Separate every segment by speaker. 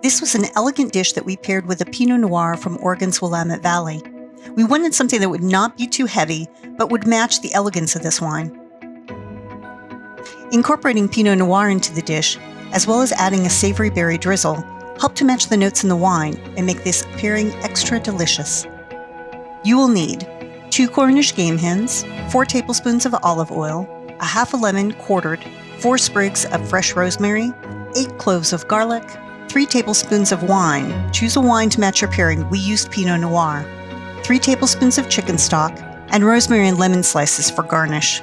Speaker 1: This was an elegant dish that we paired with a Pinot Noir from Oregon's Willamette Valley. We wanted something that would not be too heavy, but would match the elegance of this wine. Incorporating Pinot Noir into the dish, as well as adding a savory berry drizzle, helped to match the notes in the wine and make this pairing extra delicious. You will need 2 Cornish Game Hens, 4 tablespoons of olive oil, a half a lemon quartered, 4 sprigs of fresh rosemary, 8 cloves of garlic, 3 tablespoons of wine. Choose a wine to match your pairing. We used Pinot Noir. 3 tablespoons of chicken stock, and rosemary and lemon slices for garnish.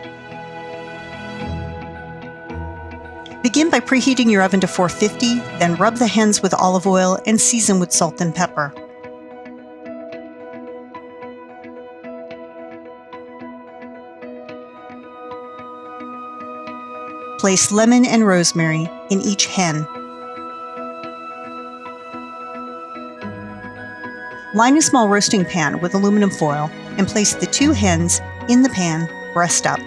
Speaker 1: Begin by preheating your oven to 450, then rub the hens with olive oil and season with salt and pepper. Place lemon and rosemary in each hen. Line a small roasting pan with aluminum foil and place the 2 hens in the pan, breast up.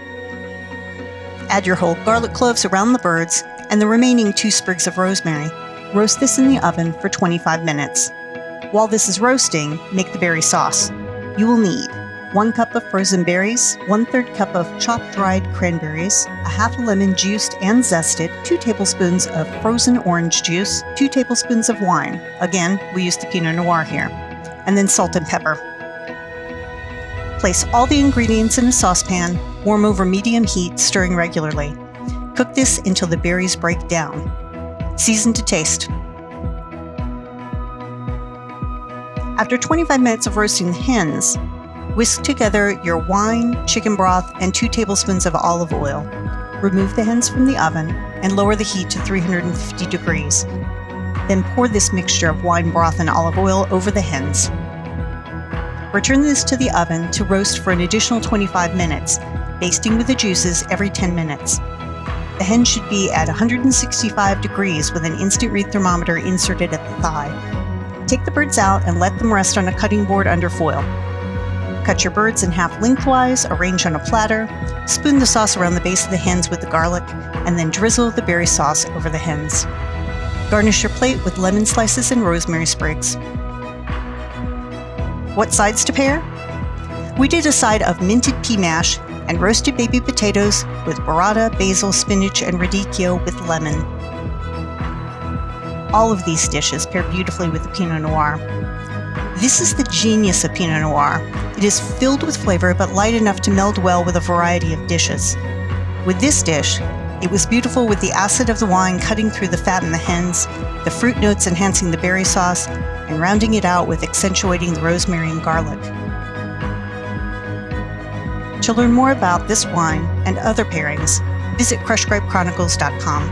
Speaker 1: Add your whole garlic cloves around the birds and the remaining 2 sprigs of rosemary. Roast this in the oven for 25 minutes. While this is roasting, make the berry sauce. You will need 1 cup of frozen berries, 1/3 cup of chopped dried cranberries, a half a lemon juiced and zested, 2 tablespoons of frozen orange juice, 2 tablespoons of wine. Again, we used the Pinot Noir here. And then salt and pepper. Place all the ingredients in a saucepan, warm over medium heat, stirring regularly. Cook this until the berries break down. Season to taste. After 25 minutes of roasting the hens, whisk together your wine, chicken broth, and 2 tablespoons of olive oil. Remove the hens from the oven and lower the heat to 350 degrees. Then pour this mixture of wine broth and olive oil over the hens. Return this to the oven to roast for an additional 25 minutes, basting with the juices every 10 minutes. The hen should be at 165 degrees with an instant read thermometer inserted at the thigh. Take the birds out and let them rest on a cutting board under foil. Cut your birds in half lengthwise, arrange on a platter, spoon the sauce around the base of the hens with the garlic, and then drizzle the berry sauce over the hens. Garnish your plate with lemon slices and rosemary sprigs. What sides to pair? We did a side of minted pea mash and roasted baby potatoes with burrata, basil, spinach, and radicchio with lemon. All of these dishes pair beautifully with the Pinot Noir. This is the genius of Pinot Noir. It is filled with flavor but light enough to meld well with a variety of dishes. With this dish, it was beautiful with the acid of the wine cutting through the fat in the hens, the fruit notes enhancing the berry sauce, and rounding it out with accentuating the rosemary and garlic. To learn more about this wine and other pairings, visit crushgrapechronicles.com.